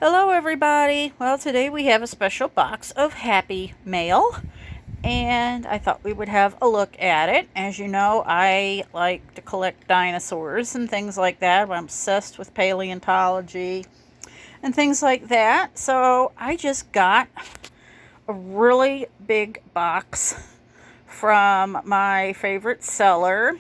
Hello everybody. Well, today we have a special box of Happy Mail, and I thought we would have a look at it. As you know, I like to collect dinosaurs and things like that. I'm obsessed with paleontology and things like that. So I just got a really big box from my favorite seller.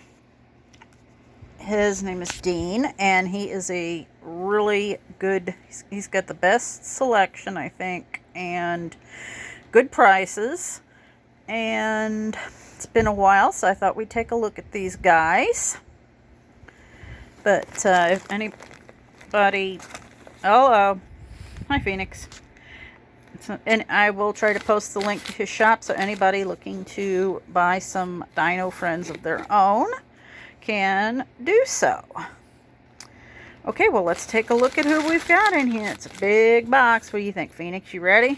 His name is Dean, and he is a really good, he's got the best selection, I think, and good prices. And it's been a while, so I thought we'd take a look at these guys. But if anybody, hello, hi Phoenix. And I will try to post the link to his shop, so anybody looking to buy some dino friends of their own can do so. Okay, well, let's take a look at who we've got in here. It's a big box. What do you think, Phoenix? You ready?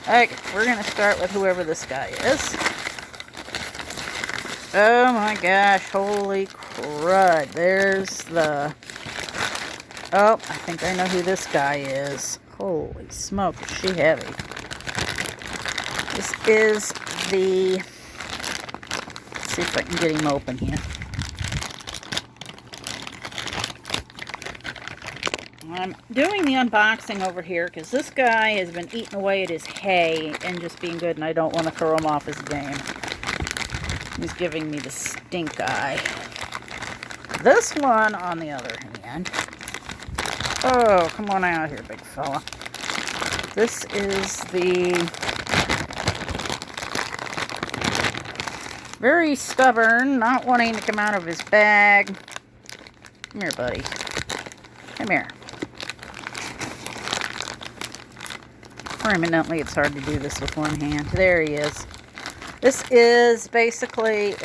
Okay, we're going to start with whoever this guy is. Oh my gosh, holy crud. There's the... Oh, I think I know who this guy is. Holy smoke, is she heavy. This is the... Let's see if I can get him open here. I'm doing the unboxing over here because this guy has been eating away at his hay and just being good, and I don't want to throw him off his game. He's giving me the stink eye. This one, on the other hand... Oh, come on out here, big fella. This is the... very stubborn, not wanting to come out of his bag. Come here, buddy. Come here. Permanently, it's hard to do this with one hand. There he is. This is basically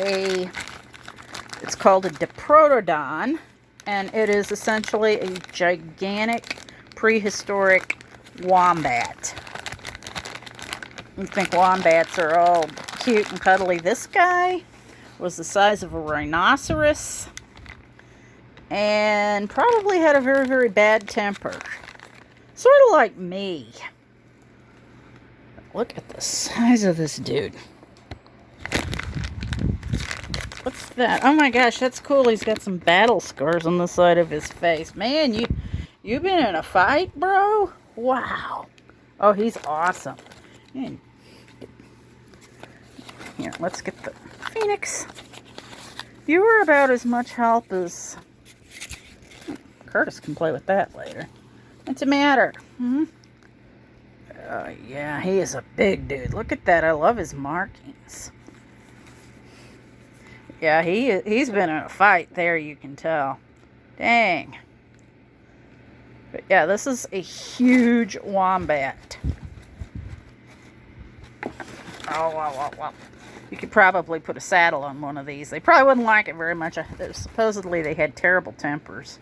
it's called a Diprotodon, and it is essentially a gigantic prehistoric wombat. You think wombats are all cute and cuddly. This guy was the size of a rhinoceros and probably had a very, very bad temper. Sort of like me. Look at the size of this dude. What's that? Oh my gosh, that's cool. He's got some battle scars on the side of his face. Man, you been in a fight, bro? Wow. Oh, he's awesome. Man. Here, let's get the Phoenix. You were about as much help as... Curtis can play with that later. What's the matter? Yeah, he is a big dude. Look at that. I love his markings. Yeah, he's been in a fight there, you can tell. Dang. But yeah, this is a huge wombat. Oh, wow. You could probably put a saddle on one of these. They probably wouldn't like it very much. Supposedly they had terrible tempers.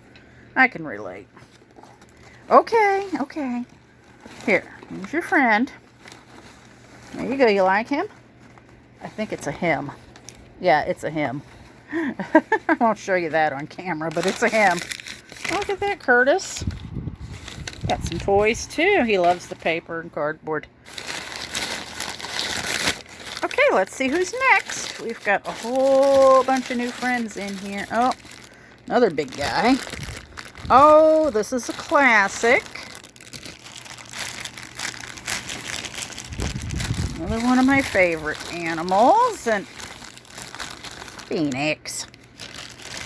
I can relate. Okay. Here, here's your friend. There you go. You like him? I think it's a him. Yeah, it's a him. I won't show you that on camera, but it's a him. Look at that, Curtis. Got some toys, too. He loves the paper and cardboard. Okay, let's see who's next. We've got a whole bunch of new friends in here. Oh, another big guy. Oh, this is a classic. Another one of my favorite animals. And Phoenix,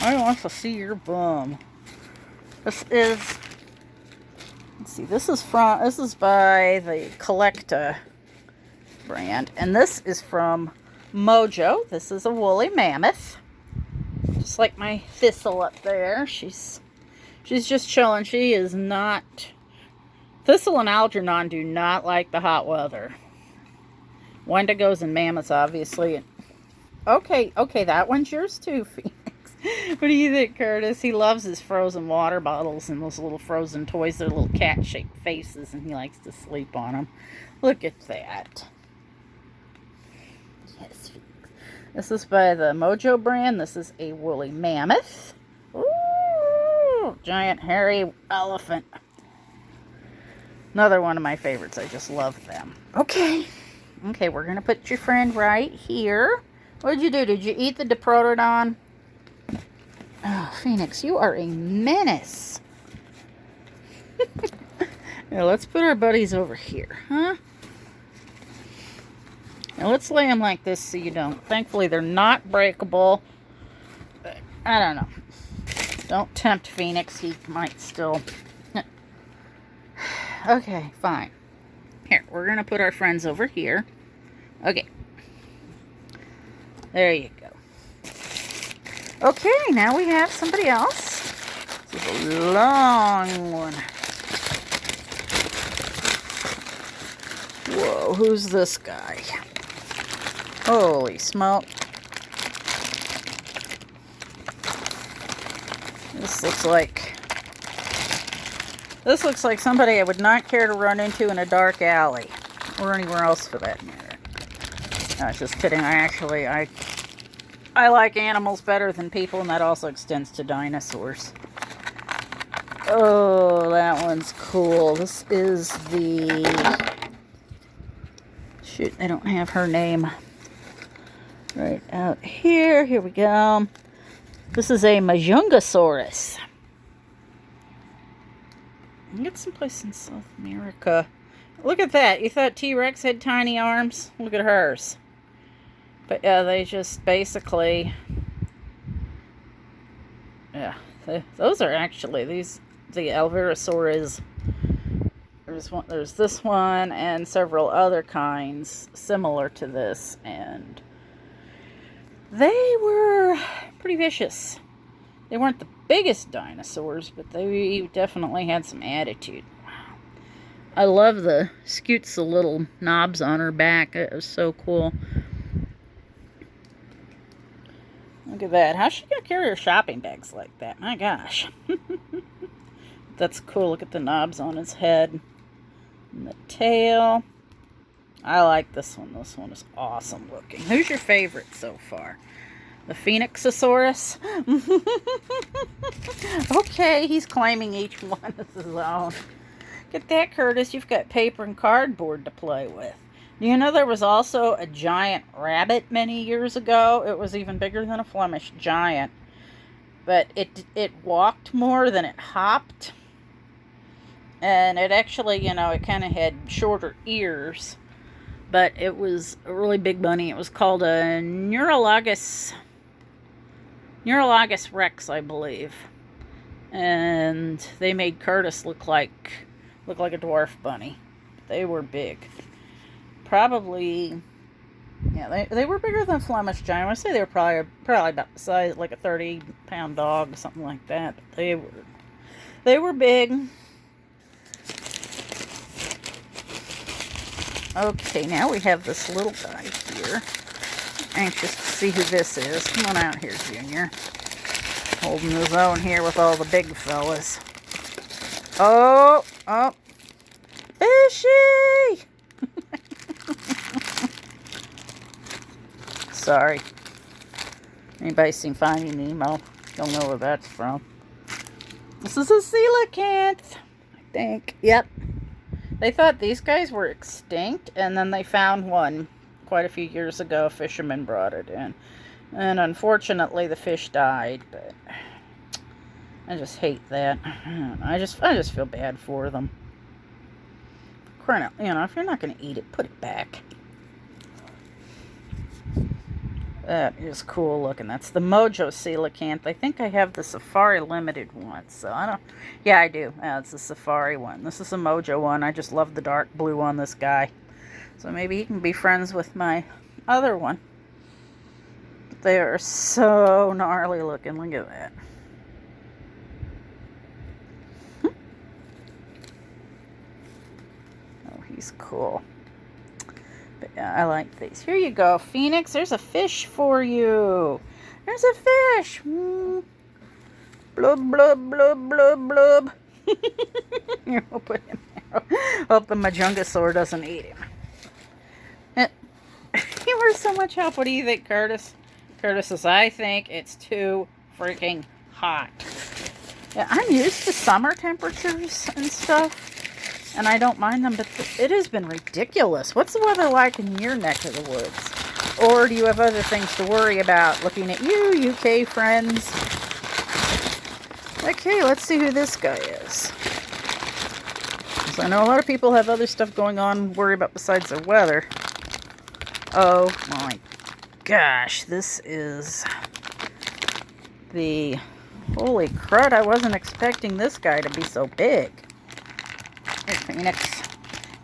I want to see your bum. This is, let's see, this is by the Collecta brand, and this is from Mojo. This is a woolly mammoth, just like my Thistle up there. She's just chilling. She is not... Thistle and Algernon do not like the hot weather. Wendigos and mammoths, obviously. Okay, that one's yours too, Phoenix. What do you think, Curtis? He loves his frozen water bottles and those little frozen toys. They're little cat-shaped faces, and he likes to sleep on them. Look at that. Yes, Phoenix. This is by the Mojo brand. This is a woolly mammoth. Ooh, giant hairy elephant. Another one of my favorites. I just love them. Okay. Okay, we're going to put your friend right here. What did you do? Did you eat the Diprotodon? Oh, Phoenix, you are a menace. Now, let's put our buddies over here, huh? Now, let's lay them like this so you don't. Thankfully, they're not breakable. But I don't know. Don't tempt Phoenix. He might still... Okay, fine. Here, we're going to put our friends over here. Okay. There you go. Okay, now we have somebody else. This is a long one. Whoa, who's this guy? Holy smoke. This looks like somebody I would not care to run into in a dark alley. Or anywhere else for that matter. No, I was just kidding. I like animals better than people, and that also extends to dinosaurs. Oh, that one's cool. This is the... Shoot, I don't have her name. Right out here. Here we go. This is a Majungasaurus. Get someplace in South America. Look at that. You thought T-Rex had tiny arms? Look at hers. But yeah, they just basically... Yeah, those are actually the Alvarezsaurus. There's this one and several other kinds similar to this, and they were pretty vicious. They weren't the biggest dinosaurs, but they definitely had some attitude. I love the scoots, the little knobs on her back. It was so cool. Look at that. How's she gonna carry her shopping bags like that? My gosh. That's cool. Look at the knobs on his head. And the tail. I like this one. This one is awesome looking. Who's your favorite so far? The Phoenixosaurus? Okay, he's claiming each one as his own. Get that, Curtis. You've got paper and cardboard to play with. You know, there was also a giant rabbit many years ago. It was even bigger than a Flemish giant. But it walked more than it hopped. And it actually, you know, it kind of had shorter ears. But it was a really big bunny. It was called a Neurologus Rex, I believe. And they made Curtis look like a dwarf bunny. They were big. Probably, yeah, they were bigger than Flemish giant. I want to say they were probably about the size like a 30-pound dog, something like that. But they were big. Okay, now we have this little guy here. Anxious to see who this is. Come on out here, Junior. Holding his own here with all the big fellas. Oh, fishy! Sorry. Anybody seen Finding Nemo? Don't know where that's from. This is a coelacanth, I think. Yep. They thought these guys were extinct, and then they found one quite a few years ago. A fisherman brought it in. And unfortunately, the fish died, but I just hate that. I just feel bad for them. Crying out, you know, if you're not going to eat it, put it back. That is cool looking. That's the Mojo coelacanth. I think I have the Safari Limited one. So I don't... Yeah, I do. It's the Safari one. This is the Mojo one. I just love the dark blue on this guy. So maybe he can be friends with my other one. They are so gnarly looking. Look at that. Oh, he's cool. But yeah, I like these. Here you go, Phoenix. There's a fish for you. There's a fish. Blub, blub, blub, blub, blub. Here, we'll put him there. Hope the Majungasaur doesn't eat him. You were so much help. What do you think, Curtis? Curtis says, I think it's too freaking hot. Yeah, I'm used to summer temperatures and stuff. And I don't mind them, but it has been ridiculous. What's the weather like in your neck of the woods? Or do you have other things to worry about looking at you, UK friends? Okay, let's see who this guy is. So I know a lot of people have other stuff going on, worry about besides their weather. Oh my gosh, this is the... Holy crud, I wasn't expecting this guy to be so big. Here, Phoenix.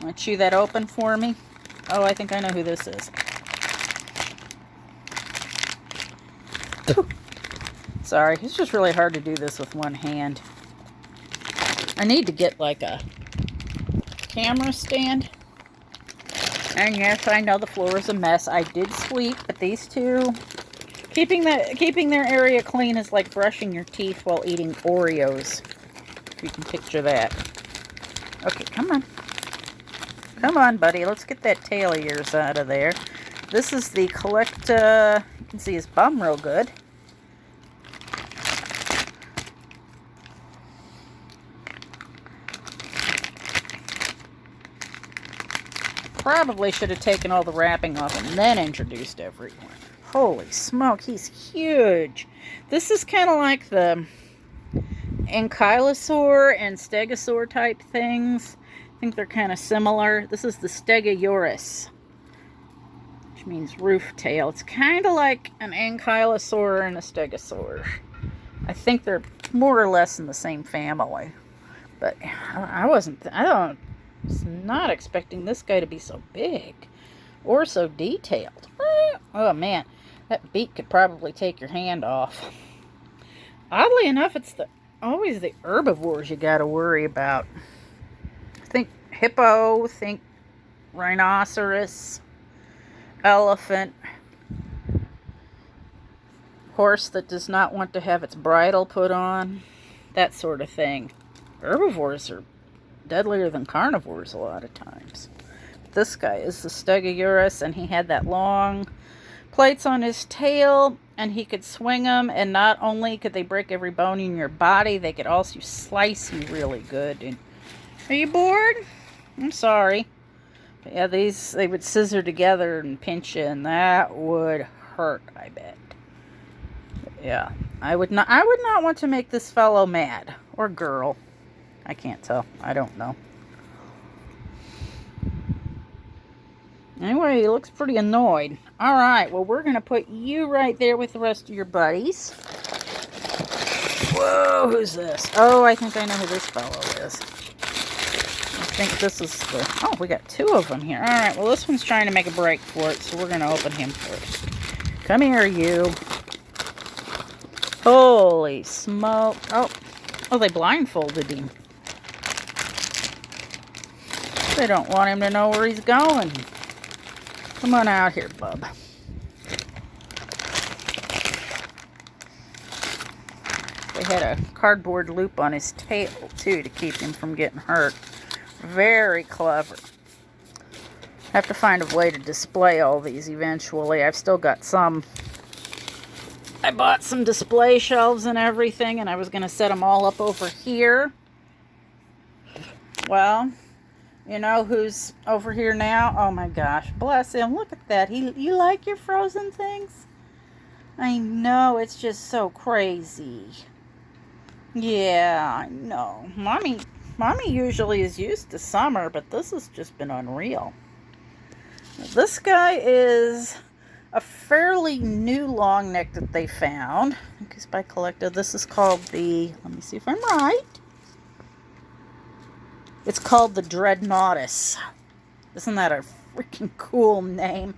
Want to chew that open for me? Oh, I think I know who this is. Sorry, it's just really hard to do this with one hand. I need to get like a camera stand. And yes, I know the floor is a mess. I did sweep, but these two... Keeping their area clean is like brushing your teeth while eating Oreos. If you can picture that. Okay, come on. Come on, buddy. Let's get that tail of yours out of there. This is the Collecta. You can see his bum real good. Probably should have taken all the wrapping off and then introduced everyone. Holy smoke, he's huge. This is kind of like the ankylosaur and stegosaur type things. I think they're kind of similar. This is the Stegosaurus, which means roof tail. It's kind of like an ankylosaur and a stegosaur. I think they're more or less in the same family. But I was not expecting this guy to be so big or so detailed. Oh man, that beak could probably take your hand off. Oddly enough, it's always the herbivores you got to worry about. Think hippo, think rhinoceros, elephant, horse that does not want to have its bridle put on, that sort of thing. Herbivores are deadlier than carnivores a lot of times. This guy is the Stegosaurus, and he had that long plates on his tail, and he could swing them, and not only could they break every bone in your body, they could also slice you really good. And are you bored? I'm sorry. But yeah, they would scissor together and pinch you, and that would hurt, I bet. But yeah, I would not want to make this fellow mad. Or girl. I can't tell. I don't know. Anyway, he looks pretty annoyed. Alright, well, we're going to put you right there with the rest of your buddies. Whoa, who's this? Oh, I think I know who this fellow is. I think this is the... Oh, we got two of them here. Alright, well, this one's trying to make a break for it, so we're going to open him first. Come here, you. Holy smoke. Oh, they blindfolded him. They don't want him to know where he's going. Come on out here, bub. They had a cardboard loop on his tail, too, to keep him from getting hurt. Very clever. Have to find a way to display all these eventually. I've still got some. I bought some display shelves and everything, and I was going to set them all up over here. Well... You know who's over here now? Oh my gosh, bless him. Look at that. You like your frozen things? I know, it's just so crazy. Yeah, I know. Mommy usually is used to summer, but this has just been unreal. This guy is a fairly new long neck that they found. I think it's by Collecta. This is called the, let me see if I'm right. It's called the Dreadnoughtus. Isn't that a freaking cool name?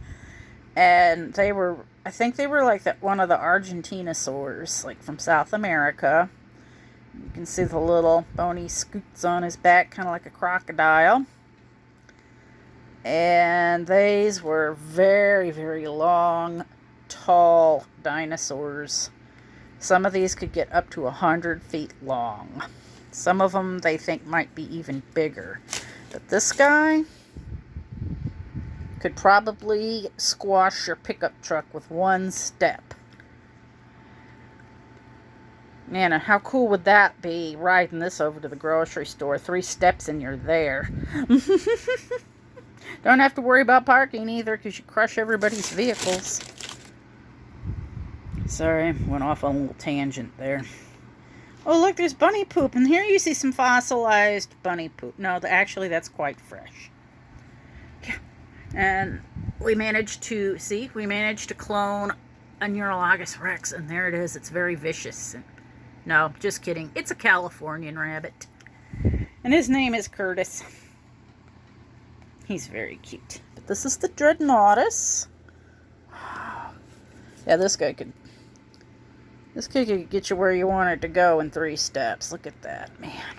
And I think they were like one of the Argentinosaurs, like from South America. You can see the little bony scoots on his back, kind of like a crocodile. And these were very, very long, tall dinosaurs. Some of these could get up to 100 feet long. Some of them they think might be even bigger. But this guy could probably squash your pickup truck with one step. Man, how cool would that be, riding this over to the grocery store? 3 steps and you're there. Don't have to worry about parking either, because you crush everybody's vehicles. Sorry, went off on a little tangent there. Oh, look, there's bunny poop. And here you see some fossilized bunny poop. No, actually, that's quite fresh. Yeah. And we managed to clone a Neurologus Rex. And there it is. It's very vicious. No, just kidding. It's a Californian rabbit. And his name is Curtis. He's very cute. But this is the Dreadnoughtus. Yeah, this guy could get you where you wanted to go in 3 steps. Look at that, man.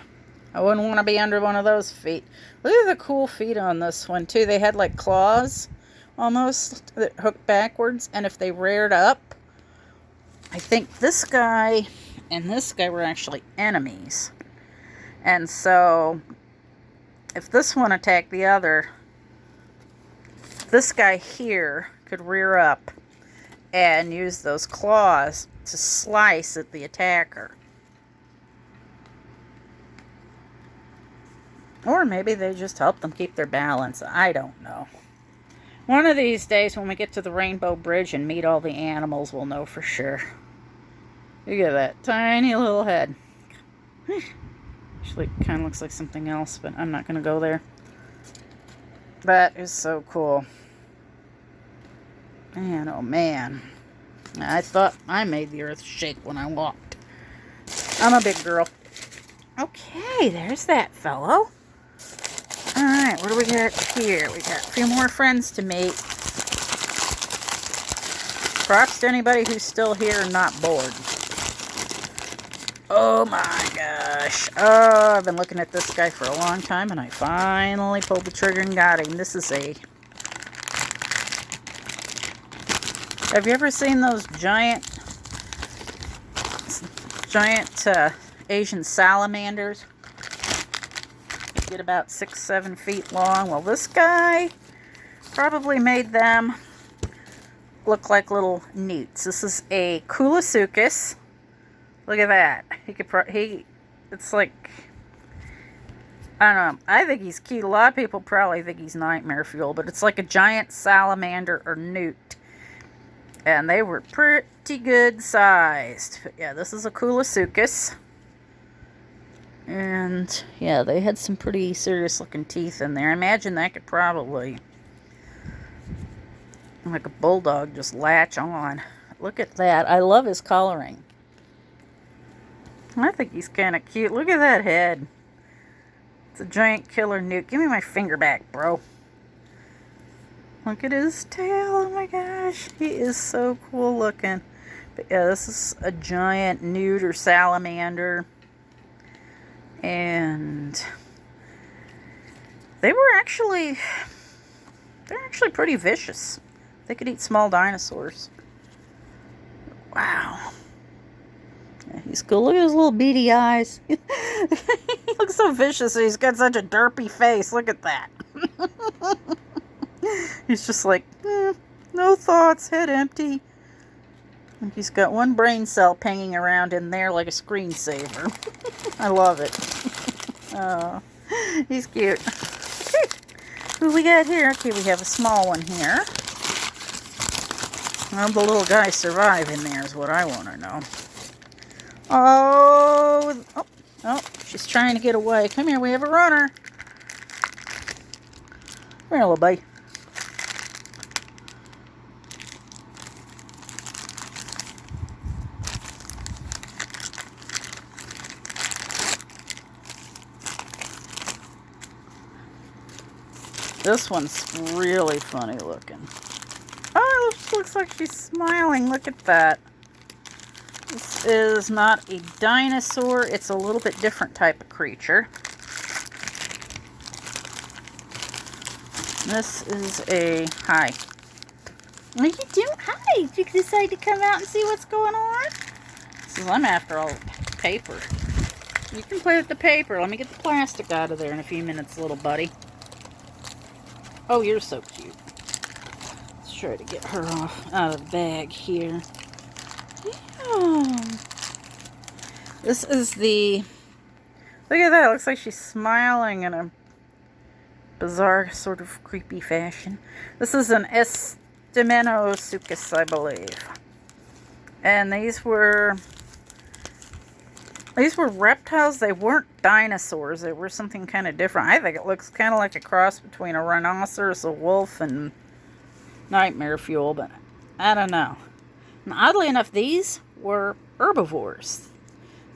I wouldn't want to be under one of those feet. Look at the cool feet on this one, too. They had, like, claws, almost, that hooked backwards. And if they reared up, I think this guy and this guy were actually enemies. And so, if this one attacked the other, this guy here could rear up and use those claws to slice at the attacker. Or maybe they just help them keep their balance. I don't know. One of these days when we get to the Rainbow Bridge and meet all the animals, we'll know for sure. Look at that tiny little head. Actually, it kind of looks like something else, but I'm not going to go there. That is so cool. Man, oh man. I thought I made the earth shake when I walked. I'm a big girl. Okay, there's that fellow. Alright, what do we got here? We got a few more friends to meet. Props to anybody who's still here and not bored. Oh my gosh. Oh, I've been looking at this guy for a long time and I finally pulled the trigger and got him. This is a... Have you ever seen those giant Asian salamanders? They get about 6-7 feet long. Well, this guy probably made them look like little newts. This is a Koolasuchus. Look at that. It's like, I don't know. I think he's cute. A lot of people probably think he's nightmare fuel, but it's like a giant salamander or newt. And they were pretty good sized. But yeah, this is a Koolasuchus. And yeah, they had some pretty serious looking teeth in there. I imagine that could probably, like a bulldog, just latch on. Look at that. I love his coloring. I think he's kind of cute. Look at that head. It's a giant killer newt. Give me my finger back, bro. Look at his tail. Oh my gosh. He is so cool looking. But yeah, this is a giant newt or salamander. And they're actually pretty vicious. They could eat small dinosaurs. Wow. Yeah, he's cool. Look at his little beady eyes. He looks so vicious. He's got such a derpy face. Look at that. He's just like, no thoughts, head empty. And he's got one brain cell hanging around in there like a screensaver. I love it. Oh, he's cute. Okay. Who we got here? Okay, we have a small one here. Well, the little guy survive in there is what I want to know. Oh, she's trying to get away. Come here, we have a runner. Come here, little buddy. This one's really funny looking. Oh, it looks like she's smiling. Look at that. This is not a dinosaur. It's a little bit different type of creature. This is a... Hi. What are you doing? Hi. Did you decide to come out and see what's going on? This is, I'm after all the paper. You can play with the paper. Let me get the plastic out of there in a few minutes, little buddy. Oh, you're so cute. Let's try to get her off out of the bag here. Yeah. This is the... Look at that. It looks like she's smiling in a bizarre, sort of creepy fashion. This is an Estymenosuchus, I believe. And these were reptiles. They weren't dinosaurs. They were something kind of different. I think it looks kind of like a cross between a rhinoceros, a wolf, and nightmare fuel, but I don't know. And oddly enough, these were herbivores.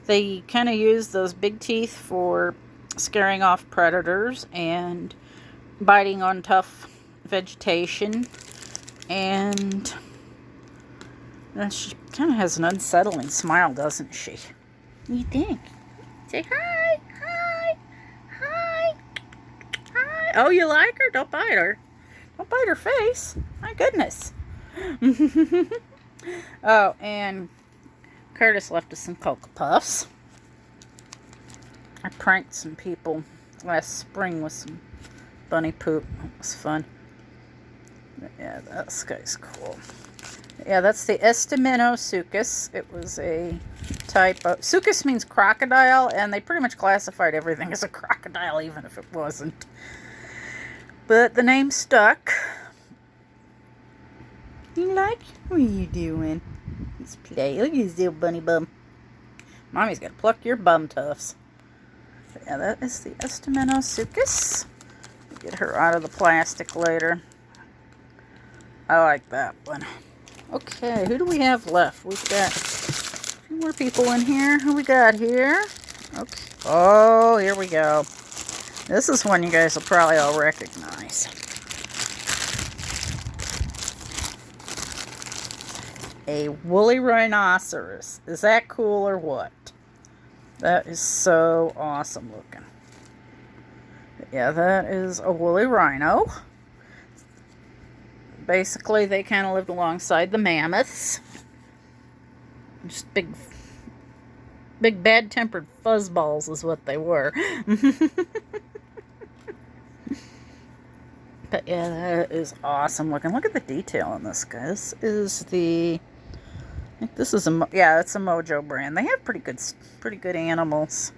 They kind of used those big teeth for scaring off predators and biting on tough vegetation. And she kind of has an unsettling smile, doesn't she? What do you think? Say hi, hi, hi, hi. Oh, you like her? Don't bite her. Don't bite her face. My goodness. Oh, and Curtis left us some Cocoa Puffs. I pranked some people last spring with some bunny poop. It was fun. But yeah, this guy's cool. Yeah, that's the Estymenosuchus. It was a type of... Suchus means crocodile, and they pretty much classified everything as a crocodile, even if it wasn't. But the name stuck. You like? What are you doing? Let's play. Look at his little bunny bum. Mommy's got to pluck your bum tufts. But yeah, that is the Estymenosuchus. Get her out of the plastic later. I like that one. Okay, who do we have left? We've got a few more people in here. Who we got here? Okay. Oh, here we go. This is one you guys will probably all recognize. A woolly rhinoceros. Is that cool or what? That is so awesome looking. Yeah, that is a woolly rhino. Basically, they kind of lived alongside the mammoths. Just big bad-tempered fuzzballs is what they were. But yeah, that is awesome looking. Look at the detail on this guy. This is the... I think this is a... Yeah, it's a Mojo brand. They have pretty good animals.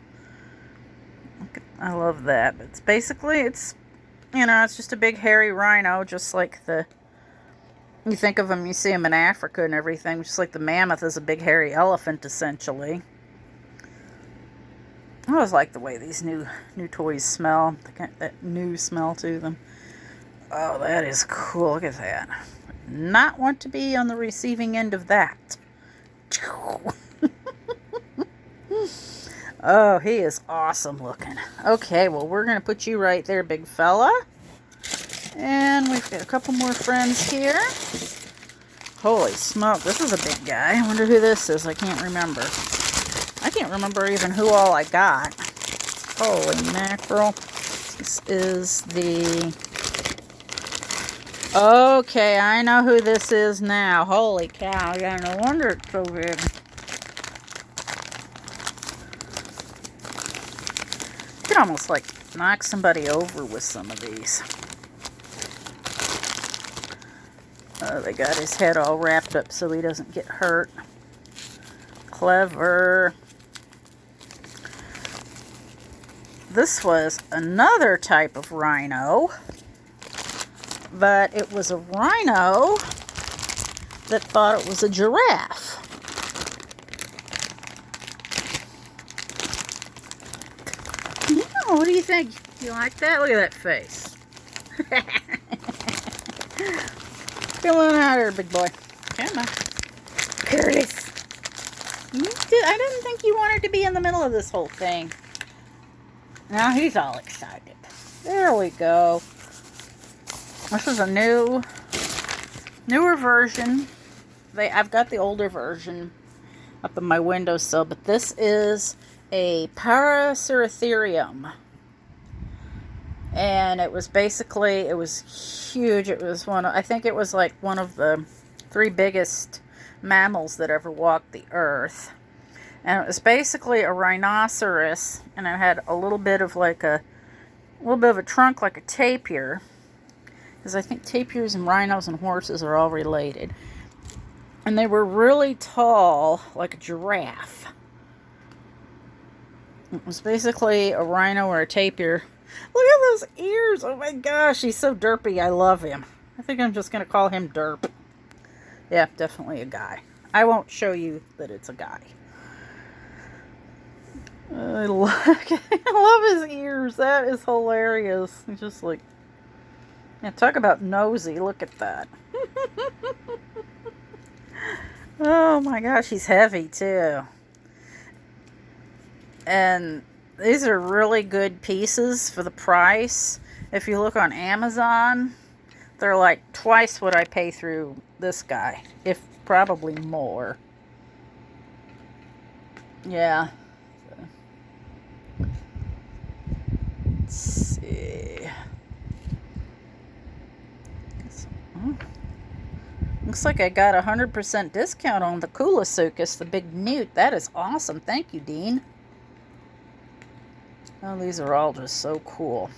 I love that. It's basically, it's just a big hairy rhino, just like the... You think of them, you see them in Africa and everything, just like the mammoth is a big hairy elephant, essentially. I always like the way these new toys smell. They got that new smell to them. Oh, that is cool. Look at that. Not want to be on the receiving end of that. Oh, he is awesome looking. Okay, well, we're going to put you right there, big fella. And we've got a couple more friends here. Holy smoke, this is a big guy. I wonder who this is. I can't remember. I can't remember even who all I got. Holy mackerel. This is the... Okay, I know who this is now. Holy cow, yeah, no wonder it's so big. You could almost, like, knock somebody over with some of these. Oh, they got his head all wrapped up so he doesn't get hurt. Clever. This was another type of rhino, but it was a rhino that thought it was a giraffe. Yeah, what do you think? You like that? Look at that face. Come on out here, big boy. Come on. Curtis. I didn't think you wanted to be in the middle of this whole thing. Now he's all excited. There we go. This is a newer version. I've got the older version up in my windowsill, but this is a Paraceratherium. And it was huge. It was I think it was like one of the 3 biggest mammals that ever walked the earth. And it was basically a rhinoceros, and it had a little bit of a trunk like a tapir. Because I think tapirs and rhinos and horses are all related. And they were really tall, like a giraffe. It was basically a rhino or a tapir. Look at those ears. Oh my gosh, he's so derpy. I love him. I think I'm just going to call him Derp. Yeah, definitely a guy. I won't show you that it's a guy. I love his ears. That is hilarious. He's just like, yeah, talk about nosy. Look at that. Oh my gosh, he's heavy too. And these are really good pieces for the price. If you look on Amazon, they're like twice what I pay through this guy, if probably more. Yeah. Let's see. Looks like I got 100% discount on the Koolasuchus, the big newt. That is awesome. Thank you, Dean. Oh, these are all just so cool.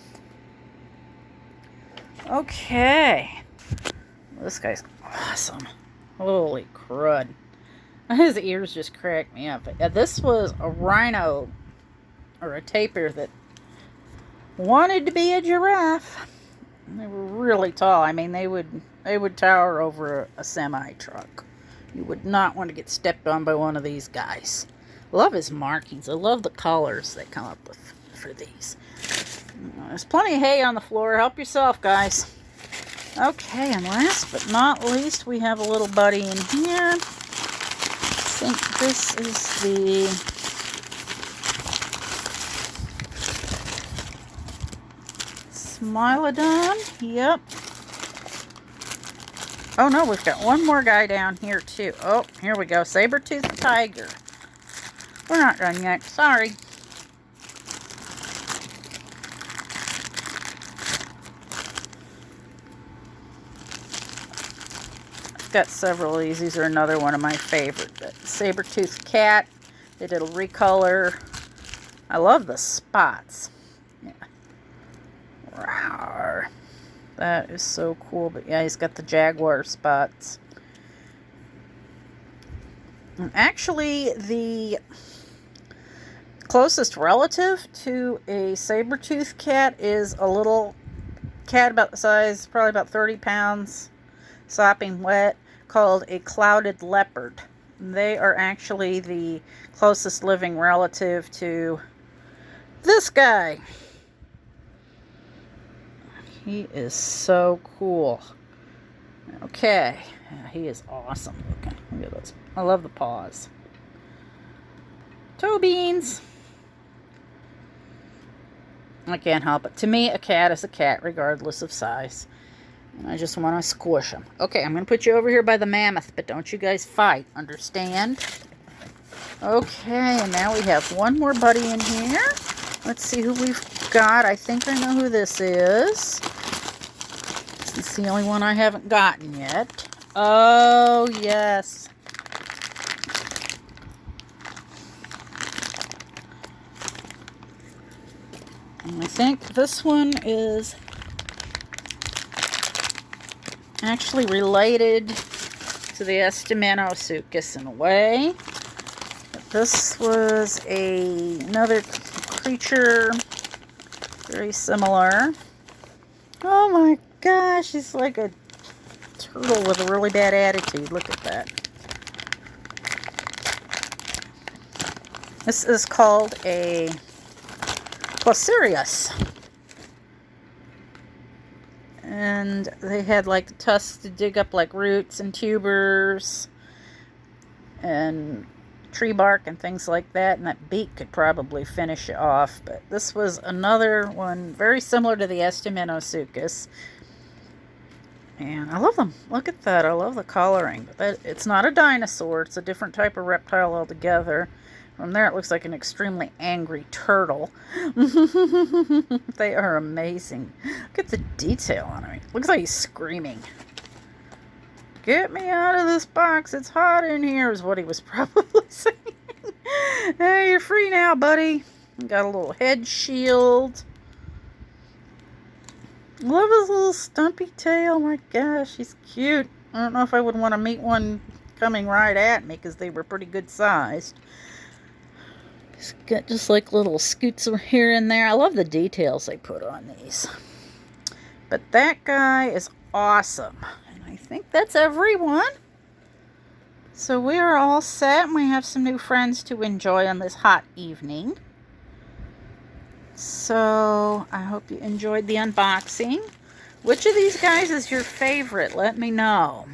Okay. This guy's awesome. Holy crud. His ears just cracked me up. This was a rhino or a tapir that wanted to be a giraffe. They were really tall. I mean, they would tower over a semi-truck. You would not want to get stepped on by one of these guys. Love his markings. I love the colors they come up with for these. There's plenty of hay on the floor. Help yourself, guys. Okay, and last but not least, we have a little buddy in here. I think this is the Smilodon. Yep. Oh no, we've got one more guy down here too. Oh, here we go. Saber-toothed tiger. We're not done yet. Sorry. Got several of these. These are another one of my favorite. Saber-toothed cat. They did a recolor. I love the spots. Yeah. Rawr. That is so cool. But yeah, he's got the jaguar spots. And actually, the closest relative to a saber-toothed cat is a little cat about the size, probably about 30 pounds. Sopping wet, called a clouded leopard. They are actually the closest living relative to this guy. He is so cool. Okay, yeah, he is awesome looking. Look at those. I love the paws. Toe beans. I can't help it. To me, a cat is a cat, regardless of size. And I just want to squish them. Okay, I'm going to put you over here by the mammoth, but don't you guys fight. Understand? Okay, and now we have one more buddy in here. Let's see who we've got. I think I know who this is. It's the only one I haven't gotten yet. Oh, yes. And I think this one is actually related to the DINOSAurus in a way. But this was another creature very similar. Oh my gosh, he's like a turtle with a really bad attitude. Look at that. This is called a Plesiris. And they had like the tusks to dig up like roots and tubers and tree bark and things like that. And that beak could probably finish it off. But this was another one very similar to the DINOSAurus. And I love them. Look at that. I love the coloring. But it's not a dinosaur. It's a different type of reptile altogether. From there, it looks like an extremely angry turtle. They are amazing. Look at the detail on him. Looks like he's screaming. Get me out of this box. It's hot in here, is what he was probably saying. Hey, you're free now, buddy. Got a little head shield. Love his little stumpy tail. Oh my gosh, he's cute. I don't know if I would want to meet one coming right at me because they were pretty good sized. It's got just like little scoots here and there. I love the details they put on these. But that guy is awesome. And I think that's everyone. So we are all set, and we have some new friends to enjoy on this hot evening. So I hope you enjoyed the unboxing. Which of these guys is your favorite? Let me know.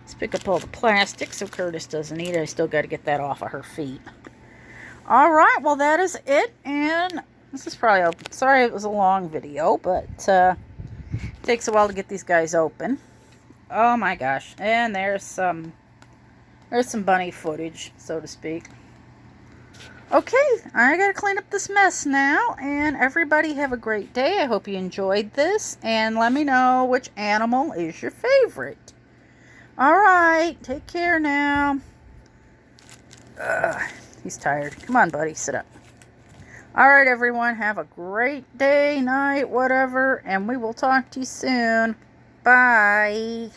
Let's pick up all the plastic so Curtis doesn't eat it. I still got to get that off of her feet. Alright, well that is it. And this is probably, sorry it was a long video, but it takes a while to get these guys open. Oh my gosh. And there's some bunny footage, so to speak. Okay, I gotta clean up this mess now, and everybody have a great day. I hope you enjoyed this, and let me know which animal is your favorite. Alright, take care now. He's tired. Come on, buddy, sit up. Alright, everyone, have a great day, night, whatever, and we will talk to you soon. Bye.